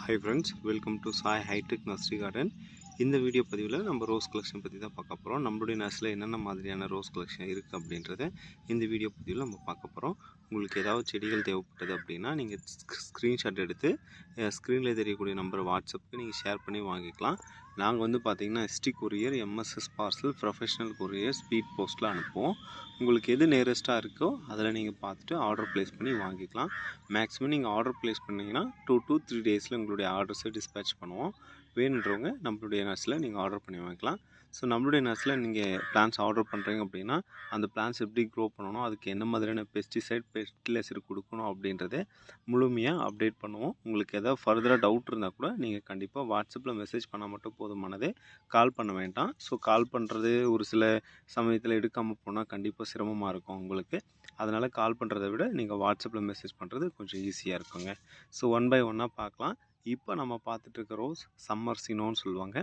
Hi friends, welcome to Sai High-Tech Nursery Garden. இந்த video பதிவில் நம்ம ரோஸ் கலெக்ஷன் பற்றி தான் பார்க்க போகிறோம். நம்மளுடைய நர்சரியில் என்னென்ன மாதிரியான ரோஸ் கலெக்ஷன் இருக்குது அப்படின்றத இந்த வீடியோ பதிவில் நம்ம பார்க்க போகிறோம். உங்களுக்கு ஏதாவது செடிகள் தேவைப்பட்டது அப்படின்னா நீங்கள் ஸ்க்ரீன்ஷாட் எடுத்து ஸ்க்ரீனில் தெரியக்கூடிய நம்பர் வாட்ஸ்அப்புக்கு நீங்கள் ஷேர் பண்ணி வாங்கிக்கலாம். நாங்கள் வந்து பார்த்திங்கன்னா ST courier, MSS parcel, professional courier, speed போஸ்ட்டில் அனுப்புவோம். உங்களுக்கு எது நியரஸ்ட்டாக இருக்கோ அதில் நீங்கள் பார்த்துட்டு ஆர்டர் ப்ளேஸ் பண்ணி வாங்கிக்கலாம். மேக்ஸிமம் நீங்கள் ஆர்டர் ப்ளேஸ் பண்ணிங்கன்னா 2 to 3 டேஸில் உங்களுடைய ஆர்டர்ஸை டிஸ்பேச் பண்ணுவோம். வேணுன்றவங்க நம்மளுடைய நர்ஸில் நீங்கள் ஆர்டர் பண்ணி வாங்கிக்கலாம். ஸோ நம்மளுடைய நர்ஸில் நீங்கள் பிளான்ஸ் ஆர்டர் பண்ணுறீங்க அப்படின்னா அந்த பிளான்ஸ் எப்படி க்ரோ பண்ணணும், அதுக்கு என்ன மாதிரியான பெஸ்டிசைட் ஃபெர்டிலைசர் கொடுக்கணும் அப்படின்றத முழுமையாக அப்டேட் பண்ணுவோம். உங்களுக்கு எதாவது ஃபர்தராக டவுட் இருந்தால் கூட நீங்கள் கண்டிப்பாக வாட்ஸ்அப்பில் மெசேஜ் பண்ணால் மட்டும் போதுமானது, கால் பண்ண வேண்டாம். ஸோ கால் பண்ணுறது ஒரு சில சமயத்தில் எடுக்காமல் போனால் கண்டிப்பாக சிரமமாக இருக்கும் உங்களுக்கு. அதனால் கால் பண்ணுறதை விட நீங்கள் வாட்ஸ்அப்பில் மெசேஜ் பண்ணுறது கொஞ்சம் ஈஸியாக இருக்குங்க. ஸோ ஒன் பை ஒன்னாக பார்க்கலாம். இப்போ நம்ம பார்த்துட்ருக்க ரோஸ் சம்மர் சினோன்னு சொல்லுவாங்க.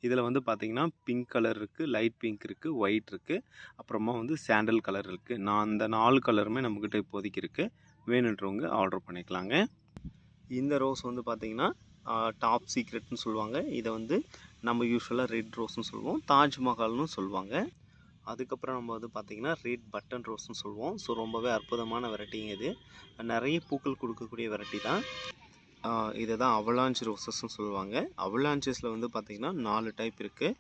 இதில் வந்து பார்த்திங்கன்னா பிங்க் கலர் இருக்குது, லைட் பிங்க் இருக்குது, ஒயிட் இருக்குது, அப்புறமா வந்து சாண்டல் கலர் இருக்குது. அந்த 4 கலருமே நம்மக்கிட்ட இப்போதைக்கு இருக்குது. வேணுன்றவங்க ஆர்டர் பண்ணிக்கலாங்க. இந்த ரோஸ் வந்து பார்த்திங்கன்னா டாப் சீக்ரெட்னு சொல்லுவாங்க. இதை வந்து நம்ம யூஸ்வலாக ரெட் ரோஸ்னு சொல்லுவோம், தாஜ்மஹால்னு சொல்லுவாங்க. அதுக்கப்புறம் நம்ம வந்து பார்த்திங்கன்னா ரெட் பட்டன் ரோஸ்னு சொல்லுவோம். ஸோ ரொம்பவே அற்புதமான வெரைட்டிங்க இது. நிறைய பூக்கள் கொடுக்கக்கூடிய வெரைட்டி தான். இதை தான் அவலாஞ்ச் ரோசஸ்ன்னு சொல்லுவாங்க. அவலாஞ்சஸில் வந்து பார்த்திங்கன்னா 4 டைப் இருக்குது.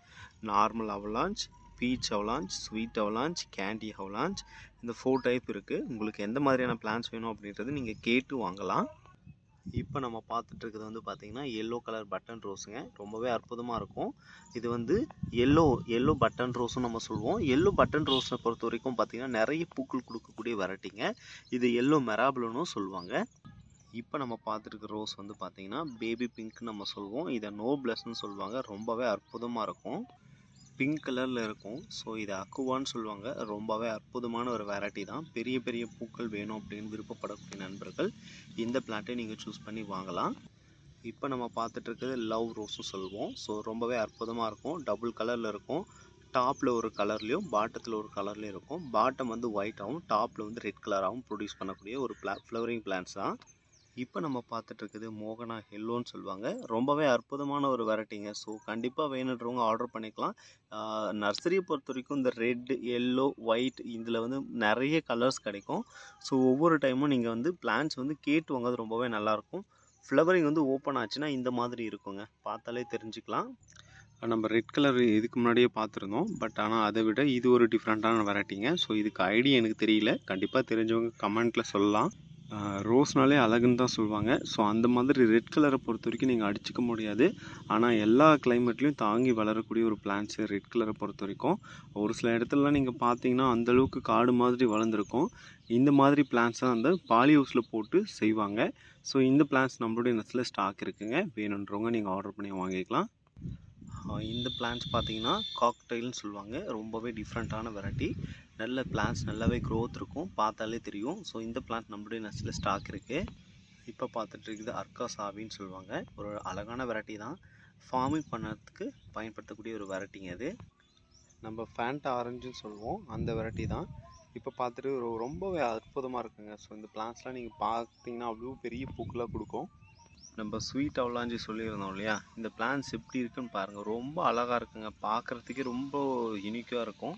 Normal avalanche, beach avalanche, sweet avalanche, candy avalanche. இந்த 4 டைப் இருக்குது. உங்களுக்கு எந்த மாதிரியான பிளான்ஸ் வேணும் அப்படின்றது நீங்கள் கேட்டு வாங்கலாம். இப்போ நம்ம பார்த்துட்ருக்கிறது வந்து பார்த்திங்கன்னா எல்லோ கலர் பட்டன் ரோஸுங்க. ரொம்பவே அற்புதமாக இருக்கும். இது வந்து எல்லோ பட்டன் ரோஸும் நம்ம சொல்லுவோம். எல்லோ பட்டன் ரோஸை பொறுத்த வரைக்கும் பார்த்திங்கன்னா நிறைய பூக்கள் கொடுக்கக்கூடிய வெரைட்டிங்க. இது எல்லோ மெராபிளனும் சொல்லுவாங்க. இப்போ நம்ம பார்த்துருக்க ரோஸ் வந்து பார்த்திங்கன்னா பேபி பிங்க்னு நம்ம சொல்லுவோம். இதை நோப்லஸ்ன்னு சொல்லுவாங்க. ரொம்பவே அற்புதமாக இருக்கும், பிங்க் கலரில் இருக்கும். ஸோ இதை அக்குவான்னு சொல்லுவாங்க. ரொம்பவே அற்புதமான ஒரு வெரைட்டி தான். பெரிய பெரிய பூக்கள் வேணும் அப்படின்னு விருப்பப்படக்கூடிய நண்பர்கள் இந்த பிளான்ட்டை நீங்கள் சூஸ் பண்ணி வாங்கலாம். இப்போ நம்ம பார்த்துட்ருக்கிறது லவ் ரோஸும் சொல்லுவோம். ஸோ ரொம்பவே அற்புதமாக இருக்கும். டபுள் கலரில் இருக்கும். டாப்பில் ஒரு கலர்லேயும் பாட்டத்தில் ஒரு கலர்லேயும் இருக்கும். பாட்டம் வந்து ஒயிட்டாகவும் டாப்பில் வந்து ரெட் கலராகவும் ப்ரொடியூஸ் பண்ணக்கூடிய ஒரு ஃப்ளவரிங் பிளான்ட்ஸ் தான். இப்போ நம்ம பார்த்துட்ருக்குது மோகனா எல்லோன்னு சொல்லுவாங்க. ரொம்பவே அற்புதமான ஒரு வெரைட்டிங்க. ஸோ கண்டிப்பாக வேணுன்றவங்க ஆர்டர் பண்ணிக்கலாம். நர்சரியை பொறுத்த வரைக்கும் இந்த ரெட், எல்லோ, ஒயிட் இதில் வந்து நிறைய கலர்ஸ் கிடைக்கும். ஸோ ஒவ்வொரு டைமும் நீங்கள் வந்து பிளான்ஸ் வந்து கேட்டு வாங்க, அது ரொம்பவே நல்லாயிருக்கும். ஃப்ளவரிங் வந்து ஓப்பன் ஆச்சுன்னா இந்த மாதிரி இருக்குங்க, பார்த்தாலே தெரிஞ்சுக்கலாம். நம்ம ரெட் கலர் இதுக்கு முன்னாடியே பார்த்துருந்தோம். பட் ஆனால் அதை விட இது ஒரு டிஃப்ரெண்ட்டான வெரைட்டிங்க. ஸோ இதுக்கு ஐடியா எனக்கு தெரியல, கண்டிப்பாக தெரிஞ்சவங்க கமெண்ட்டில் சொல்லலாம். ரோஸ்னாலே அழகுன்னு தான் சொல்லுவாங்க. ஸோ அந்த மாதிரி ரெட் கலரை பொறுத்த வரைக்கும் நீங்கள் அடிச்சிக்க முடியாது. ஆனால் எல்லா கிளைமேட்லேயும் தாங்கி வளரக்கூடிய ஒரு பிளான்ட்ஸு ரெட் கலரை பொறுத்த வரைக்கும். ஒரு சில இடத்துலலாம் நீங்கள் பார்த்தீங்கன்னா அந்தளவுக்கு காடு மாதிரி வளர்ந்துருக்கும். இந்த மாதிரி பிளான்ட்ஸை அந்த பாலி ஹவுஸில் போட்டு செய்வாங்க. ஸோ இந்த பிளான்ட்ஸ் நம்மளுடைய நெஸ்ட்டில் ஸ்டாக் இருக்குங்க. வேணுன்றவங்க நீங்கள் ஆர்டர் பண்ணி வாங்கிக்கலாம். இந்த பிளான்ட்ஸ் பார்த்தீங்கன்னா காக்டெயில்னு சொல்லுவாங்க. ரொம்பவே டிஃப்ரெண்ட்டான வெரைட்டி. நல்ல பிளான்ட்ஸ் நல்லாவே க்ரோத் இருக்கும், பார்த்தாலே தெரியும். ஸோ இந்த பிளான்ட் நம்மளுடைய நெஸ்ட்டில் ஸ்டாக் இருக்குது. இப்போ பார்த்துட்டு இருக்குது அர்க்கா சாவின்னு சொல்லுவாங்க. ஒரு அழகான வெரைட்டி தான். ஃபார்மிங் பண்ணுறதுக்கு பயன்படுத்தக்கூடிய ஒரு வெரைட்டிங்க அது. நம்ம ஃபேண்டா ஆரஞ்சுன்னு சொல்லுவோம், அந்த வெரைட்டி தான். இப்போ பார்த்துட்டு ரொம்பவே அற்புதமாக இருக்குங்க. ஸோ இந்த பிளான்ட்ஸ்லாம் நீங்கள் பார்த்தீங்கன்னா அவ்வளோ பெரிய பூக்களாக கொடுக்கும். நம்ம ஸ்வீட் அவலாஞ்சி சொல்லியிருந்தோம் இல்லையா, இந்த பிளான்ஸ் எப்படி இருக்குன்னு பாருங்கள். ரொம்ப அழகாக இருக்குங்க, பார்க்குறதுக்கே ரொம்ப யூனிக்காக இருக்கும்.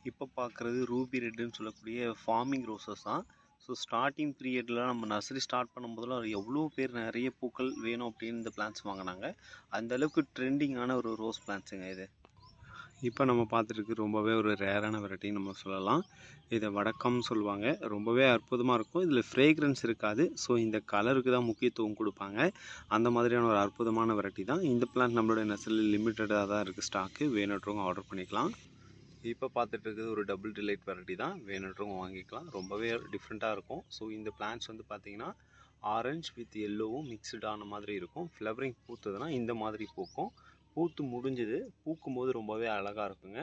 இப்போ பார்க்குறது ரூபி ரெட்டுன்னு சொல்லக்கூடிய ஃபார்மிங் ரோசஸ் தான். ஸோ ஸ்டார்டிங் பீரியடில் நம்ம நர்சரி ஸ்டார்ட் பண்ணும்போதெல்லாம் எவ்வளோ பேர் நிறைய பூக்கள் வேணும் அப்படின்னு இந்த பிளான்ஸ் வாங்கினாங்க. அந்தளவுக்கு ட்ரெண்டிங்கான ஒரு ரோஸ் பிளான்ஸுங்க இது. இப்போ நம்ம பார்த்துருக்கு ரொம்பவே ஒரு ரேரான வெரைட்டின்னு நம்ம சொல்லலாம். இதை வடக்கம்னு சொல்லுவாங்க. ரொம்பவே அற்புதமாக இருக்கும். இதில் ஃப்ரேக்ரன்ஸ் இருக்காது. ஸோ இந்த கலருக்கு தான் முக்கியத்துவம் கொடுப்பாங்க. அந்த மாதிரியான ஒரு அற்புதமான வெரைட்டி தான். இந்த பிளான்ட் நம்மளுடைய நர்சரியில் லிமிட்டடாக தான் இருக்குது ஸ்டாக்கு. வேணுன்றவங்க ஆர்டர் பண்ணிக்கலாம். இப்போ பார்த்துட்டு இருக்கிறது ஒரு டபுள் டிலைட் வெரைட்டி தான். வேணுன்றவங்க வாங்கிக்கலாம். ரொம்பவே டிஃப்ரெண்ட்டாக இருக்கும். ஸோ இந்த பிளான்ட்ஸ் வந்து பார்த்திங்கன்னா ஆரஞ்சு வித் எல்லோவும் மிக்ஸ்டான மாதிரி இருக்கும். ஃப்ளவரிங் பூத்ததுன்னா இந்த மாதிரி பூக்கும். பூத்து முடிஞ்சது, பூக்கும்போது ரொம்பவே அழகாக இருக்குங்க.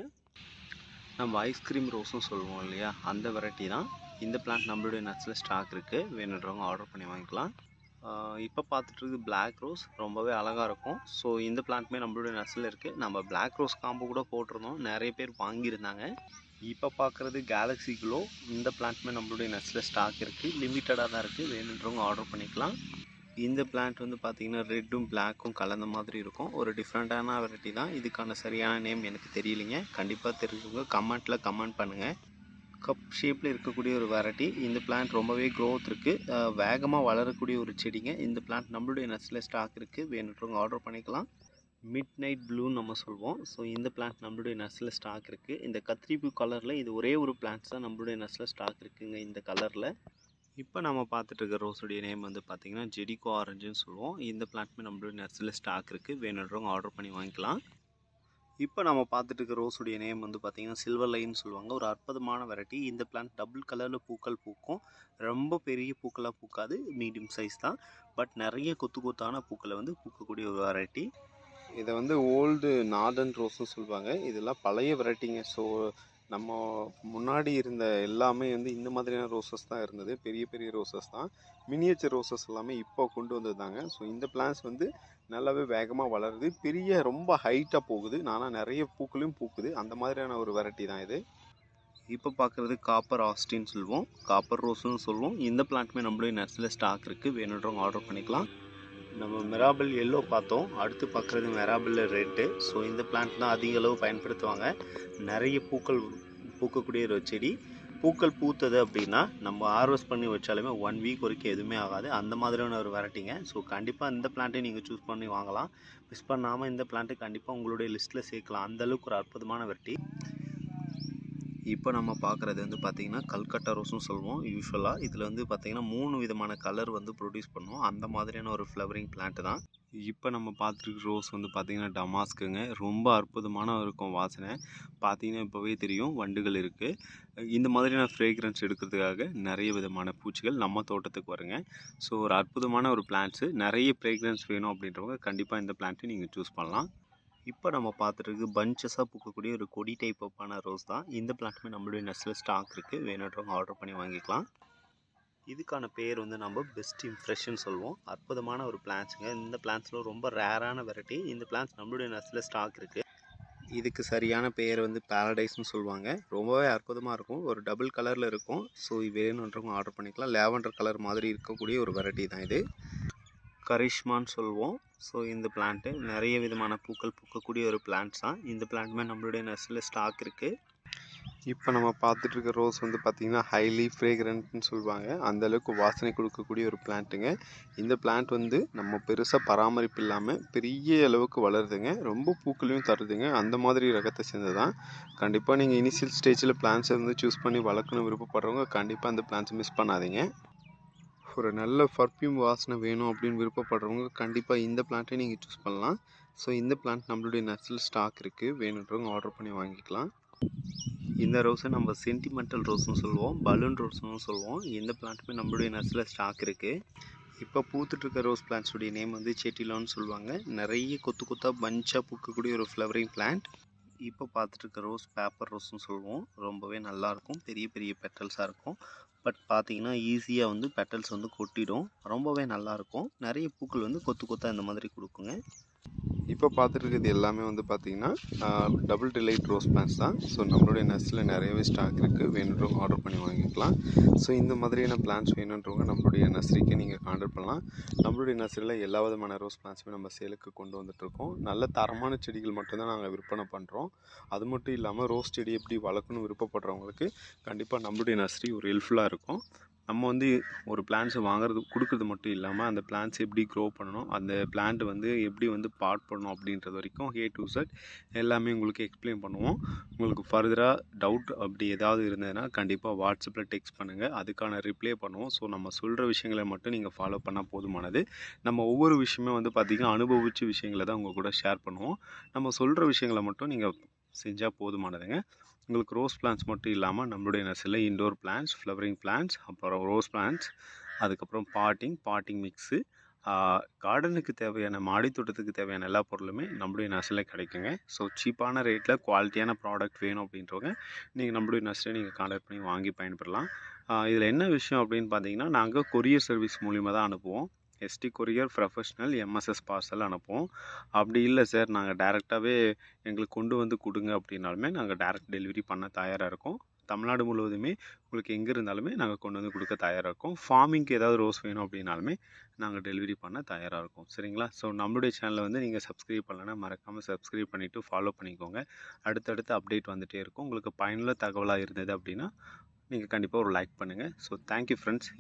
நம்ம ஐஸ்கிரீம் ரோஸும் சொல்லுவோம் இல்லையா, அந்த வெரைட்டி தான். இந்த பிளான்ட் நம்மளுடைய நட்ஸில் ஸ்டாக் இருக்குது. வேணுன்றவங்க ஆர்டர் பண்ணி வாங்கிக்கலாம். இப்போ பார்த்துட்டு பிளாக் ரோஸ் ரொம்பவே அழகாக இருக்கும். ஸோ இந்த பிளான்ட்டுமே நம்மளுடைய நட்ஸில் இருக்குது. நம்ம பிளாக் ரோஸ் காம்போ கூட போட்டிருந்தோம், நிறைய பேர் வாங்கியிருந்தாங்க. இப்போ பார்க்குறது கேலக்ஸி க்ளோ. இந்த பிளான்ட்டுமே நம்மளுடைய நட்ஸில் ஸ்டாக் இருக்குது. லிமிட்டடாக தான் இருக்குது. வேணுன்றவங்க ஆர்டர் பண்ணிக்கலாம். இந்த பிளான்ட் வந்து பார்த்திங்கன்னா ரெட்டும் பிளாக்கும் கலந்த மாதிரி இருக்கும். ஒரு டிஃப்ரெண்ட்டான வெரைட்டி தான். இதுக்கான சரியான நேம் எனக்கு தெரியலைங்க. கண்டிப்பாக தெரிஞ்சவங்க கமெண்ட் பண்ணுங்கள். கப் ஷேப்பில் இருக்கக்கூடிய ஒரு வெரைட்டி. இந்த பிளான்ட் ரொம்பவே க்ரோத் இருக்குது. வேகமாக வளரக்கூடிய ஒரு செடிங்க. இந்த பிளான்ட் நம்மளுடைய நர்சரியில் ஸ்டாக் இருக்குது. வேணுன்றவங்க ஆர்டர் பண்ணிக்கலாம். மிட் நைட் ப்ளூன்னு நம்ம சொல்வோம். ஸோ இந்த பிளான்ட் நம்மளுடைய நர்சரியில் ஸ்டாக் இருக்குது. இந்த கத்திரிப்பூ கலரில் இது ஒரே ஒரு பிளான்ட்ஸ் தான் நம்மளுடைய நர்சரியில் ஸ்டாக் இருக்குங்க இந்த கலரில். இப்போ நம்ம பார்த்துட்டு இருக்க ரோஸுடைய நேம் வந்து பார்த்திங்கன்னா ஜெடிகோ ஆரஞ்சுன்னு சொல்லுவோம். இந்த பிளான்ட்டுமே நம்மளுடைய நர்சரியில் ஸ்டாக் இருக்குது. வேணுன்றவங்க ஆர்டர் பண்ணி வாங்கிக்கலாம். இப்போ நம்ம பார்த்துட்டு இருக்க ரோஸுடைய நேம் வந்து பார்த்திங்கன்னா சில்வர் லைன்னு சொல்லுவாங்க. ஒரு அற்புதமான வெரைட்டி. இந்த பிளான்ட் டபுள் கலரில் பூக்கள் பூக்கும். ரொம்ப பெரிய பூக்களாக பூக்காது, மீடியம் சைஸ் தான். பட் நிறைய கொத்தான பூக்களை வந்து பூக்கக்கூடிய ஒரு வெரைட்டி. இதை வந்து ஓல்டு நார்தன் ரோஸ்ன்னு சொல்லுவாங்க. இதெல்லாம் பழைய வெரைட்டிங்க. ஸோ நம்ம முன்னாடி இருந்த எல்லாமே வந்து இந்த மாதிரியான ரோசஸ் தான் இருந்தது. பெரிய பெரிய ரோசஸ் தான். மினியேச்சர் ரோசஸ் எல்லாமே இப்போ கொண்டு வந்ததுதாங்க. ஸோ இந்த பிளான்ஸ் வந்து நல்லாவே வேகமாக வளருது. பெரிய ரொம்ப ஹைட்டாக போகுது. ஆனால் நிறைய பூக்களையும் பூக்குது. அந்த மாதிரியான ஒரு வெரைட்டி தான் இது. இப்போ பார்க்குறது காப்பர் ஆஸ்டின்னு சொல்லுவோம். காப்பர் ரோஸ்ன்னு சொல்லுவோம். இந்த பிளான்ட்டுமே நம்மளுடைய நர்சரியில் ஸ்டாக் இருக்குது. வேணுன்றவங்க ஆர்டர் பண்ணிக்கலாம். நம்ம மிராபிள் எல்லோ பார்த்தோம். அடுத்து பார்க்குறது மிராபிள் ரெட்டு. ஸோ இந்த பிளான்ட் தான் அதிக அளவு பயன்படுத்துவாங்க. நிறைய பூக்கள் பூக்கக்கூடிய ஒரு செடி. பூக்கள் பூத்தது அப்படின்னா நம்ம ஹார்வெஸ்ட் பண்ணி வச்சாலுமே 1 வீக் வரைக்கும் எதுவுமே ஆகாது. அந்த மாதிரியான ஒரு வெரைட்டிங்க. ஸோ கண்டிப்பாக இந்த பிளான்ட்டை நீங்கள் சூஸ் பண்ணி வாங்கலாம். மிஸ் பண்ணாமல் இந்த பிளான்ட்டு கண்டிப்பாக உங்களுடைய லிஸ்ட்டில் சேர்க்கலாம். அந்தளவுக்கு ஒரு அற்புதமான வெரைட்டி. இப்போ நம்ம பார்க்குறது வந்து பார்த்திங்கன்னா கல்கட்டா ரோஸ்னு சொல்லுவோம். யூஸ்வலாக இதில் வந்து பார்த்திங்கன்னா 3 விதமான கலர் வந்து ப்ரொடியூஸ் பண்ணுவோம். அந்த மாதிரியான ஒரு ஃப்ளவரிங் பிளான்ட் தான். இப்போ நம்ம பார்த்துருக்க ரோஸ் வந்து பார்த்திங்கன்னா டமாஸ்க்குங்க. ரொம்ப அற்புதமான இருக்கும் வாசனை. பார்த்திங்கன்னா இப்போவே தெரியும் வண்டுகள் இருக்குது. இந்த மாதிரியான ஃப்ரேக்ரன்ஸ் எடுக்கிறதுக்காக நிறைய விதமான பூச்சிகள் நம்ம தோட்டத்துக்கு வருங்க. ஸோ ஒரு அற்புதமான ஒரு பிளான்ட்ஸு. நிறைய ஃப்ரேக்ரன்ஸ் வேணும் அப்படின்றவங்க கண்டிப்பாக இந்த பிளான்ட்டை நீங்கள் சூஸ் பண்ணலாம். இப்போ நம்ம பார்த்துட்டு பஞ்சஸாக பூக்கக்கூடிய ஒரு கொடி டைப்பான ரோஸ் தான். இந்த பிளான்ட்டுமே நம்மளுடைய நர்சரியில் ஸ்டாக் இருக்குது. வேணுன்றவங்க ஆர்டர் பண்ணி வாங்கிக்கலாம். இதுக்கான பேர் வந்து நம்ம பெஸ்ட் இம்ப்ரெஷன் சொல்லுவோம். அற்புதமான ஒரு பிளான்ட்ஸுங்க. இந்த பிளான்ட்ஸில் ரொம்ப ரேரான வெரைட்டி. இந்த பிளான்ட்ஸ் நம்மளுடைய நர்சரியில் ஸ்டாக் இருக்குது. இதுக்கு சரியான பேர் வந்து பேரடைஸ்னு சொல்லுவாங்க. ரொம்பவே அற்புதமாக இருக்கும். ஒரு டபுள் கலரில் இருக்கும். ஸோ வேணுன்றவங்க ஆர்டர் பண்ணிக்கலாம். லேவண்டர் கலர் மாதிரி இருக்கக்கூடிய ஒரு வெரைட்டி தான் இது. கரிஷ்மான்னு சொல்லுவோம். ஸோ இந்த பிளான்ட்டு நிறைய விதமான பூக்கள் பூக்கக்கூடிய ஒரு பிளான்ட்ஸ் தான். இந்த பிளான்ட்டுமே நம்மளுடைய நர்சரியில் ஸ்டாக் இருக்குது. இப்போ நம்ம பார்த்துட்டு இருக்க ரோஸ் வந்து பார்த்திங்கன்னா ஹைலி ஃப்ரேக்ரண்ட்னு சொல்லுவாங்க. அந்தளவுக்கு வாசனை கொடுக்கக்கூடிய ஒரு பிளான்ட்டுங்க. இந்த பிளான்ட் வந்து நம்ம பெருசாக பராமரிப்பு இல்லாமல் பெரிய அளவுக்கு வளருதுங்க. ரொம்ப பூக்களையும் தருதுங்க. அந்த மாதிரி ரகத்தை சேர்ந்தது தான். கண்டிப்பாக நீங்கள் இனிஷியல் ஸ்டேஜில் பிளான்ட்ஸை வந்து சூஸ் பண்ணி வளர்க்கணும் விருப்பப்படுறவங்க கண்டிப்பாக அந்த பிளான்ட்ஸை மிஸ் பண்ணாதீங்க. ஒரு நல்ல பர்ஃப்யூம் வாசனை வேணும் அப்படின்னு விருப்பப்படுறவங்க கண்டிப்பாக இந்த பிளான்ட்டை நீங்கள் சூஸ் பண்ணலாம். ஸோ இந்த பிளான்ட் நம்மளுடைய நர்சரியில் ஸ்டாக் இருக்குது. வேணுன்றவங்க ஆர்டர் பண்ணி வாங்கிக்கலாம். இந்த ரோஸை நம்ம சென்டிமெண்டல் ரோஸ்னு சொல்லுவோம். பலூன் ரோஸ்னு சொல்லுவோம். இந்த பிளான்ட்டுமே நம்மளுடைய நர்சரியில் ஸ்டாக் இருக்குது. இப்போ பூத்துட்ருக்க ரோஸ் பிளான்ட்ஸுடைய நேம் வந்து செட்டிலான்னு சொல்லுவாங்க. நிறைய கொத்தாக பஞ்சாக பூக்கக்கூடிய ஒரு ஃப்ளவரிங் பிளான்ட். இப்போ பார்த்துட்ருக்க ரோஸ் பேப்பர் ரோஸ்னு சொல்லுவோம். ரொம்பவே நல்லாயிருக்கும். பெரிய பெரிய பெட்டல்ஸாக இருக்கும். பட் பார்த்திங்கன்னா ஈஸியாக வந்து பெட்டல்ஸ் வந்து கொட்டிடும். ரொம்பவே நல்லாயிருக்கும். நிறைய பூக்கள் வந்து கொத்தாக இந்த மாதிரி கொடுக்குங்க. இப்போ பார்த்துட்டு எல்லாமே வந்து பார்த்திங்கன்னா டபுள் டிலைட் ரோஸ் பிளான்ட்ஸ் தான். ஸோ நம்மளுடைய நர்சரியில் நிறையவே ஸ்டாக் இருக்குது. வேணுன்றவங்க ஆர்டர் பண்ணி வாங்கிக்கலாம். ஸோ இந்த மாதிரியான பிளான்ட்ஸ் வேணுன்றவங்க நம்மளுடைய நர்சரிக்கு நீங்கள் கான்டாக்ட் பண்ணலாம். நம்மளுடைய நர்சரியில் எல்லா விதமான ரோஸ் பிளான்ட்ஸுமே நம்ம சேலுக்கு கொண்டு வந்துட்டுருக்கோம். நல்ல தரமான செடிகள் மட்டும்தான் நாங்கள் விற்பனை பண்ணுறோம். அது மட்டும் இல்லாமல் ரோஸ் செடி எப்படி வளர்க்கணும் விருப்பப்படுறவங்களுக்கு கண்டிப்பாக நம்மளுடைய நர்சரி ஒரு ஹெல்ப்ஃபுல்லாக இருக்கும். நம்ம வந்து ஒரு பிளான்ட்ஸை கொடுக்குறது மட்டும் இல்லாமல் அந்த பிளான்ட்ஸ் எப்படி க்ரோ பண்ணணும், அந்த பிளான்ட் வந்து எப்படி வந்து பாட் பண்ணணும் அப்படின்றது வரைக்கும் A to Z எல்லாமே உங்களுக்கு எக்ஸ்பிளைன் பண்ணுவோம். உங்களுக்கு ஃபர்தராக டவுட் அப்படி ஏதாவது இருந்ததுன்னா கண்டிப்பாக வாட்ஸ்அப்பில் டெக்ஸ்ட் பண்ணுங்கள். அதுக்கான ரிப்ளை பண்ணுவோம். ஸோ நம்ம சொல்கிற விஷயங்களை மட்டும் நீங்கள் ஃபாலோ பண்ணால் போதுமானது. நம்ம ஒவ்வொரு விஷயமே வந்து பார்த்திங்கன்னா அனுபவித்த விஷயங்களை தான் உங்கள் கூட ஷேர் பண்ணுவோம். நம்ம சொல்கிற விஷயங்களை மட்டும் நீங்கள் செஞ்சால் போதுமானதுங்க. உங்களுக்கு ரோஸ் பிளான்ட்ஸ் மட்டும் இல்லாமல் நம்மளுடைய நர்சரியில் இன்டோர் பிளான்ட்ஸ், ஃப்ளவரிங் பிளான்ட்ஸ், அப்புறம் ரோஸ் பிளான்ட்ஸ், அதுக்கப்புறம் பாட்டிங் மிக்ஸு, கார்டனுக்கு தேவையான மாடி தோட்டத்துக்கு தேவையான எல்லா பொருளுமே நம்மளுடைய நர்சரியில் கிடைக்குங்க. ஸோ சீப்பான ரேட்டில் குவாலிட்டியான ப்ராடக்ட் வேணும் அப்படின்றவங்க நீங்கள் நம்மளுடைய நர்சரியை நீங்கள் கான்டாக்ட் பண்ணி வாங்கி பயன்பெறலாம். இதில் என்ன விஷயம் அப்படின்னு பார்த்தீங்கன்னா நாங்கள் கொரியர் சர்வீஸ் மூலிமா தான் அனுப்புவோம். ST courier professional MSS parcel அனுப்புவோம். அப்படி இல்லை சார் நாங்கள் டேரெக்டாகவே எங்களுக்கு கொண்டு வந்து கொடுங்க அப்படின்னாலுமே நாங்கள் டேரெக்ட் டெலிவரி பண்ண தயாராக இருக்கோம். தமிழ்நாடு முழுவதுமே உங்களுக்கு எங்கே இருந்தாலுமே நாங்கள் கொண்டு வந்து கொடுக்க தயாராக இருக்கோம். ஃபார்மிங்க்கு ஏதாவது ரோஸ் வேணும் அப்படின்னாலுமே நாங்கள் டெலிவரி பண்ண தயாராக இருக்கோம். சரிங்களா? ஸோ நம்மளுடைய சேனலை வந்து நீங்கள் சப்ஸ்கிரைப் பண்ணலைன்னா மறக்காமல் சப்ஸ்கிரைப் பண்ணிவிட்டு ஃபாலோ பண்ணிக்கோங்க. அடுத்தடுத்து அப்டேட் வந்துகிட்டே இருக்கும். உங்களுக்கு பயனுள்ள தகவலாக இருந்தது அப்படின்னா நீங்கள் கண்டிப்பாக ஒரு லைக் பண்ணுங்கள். So thank you friends.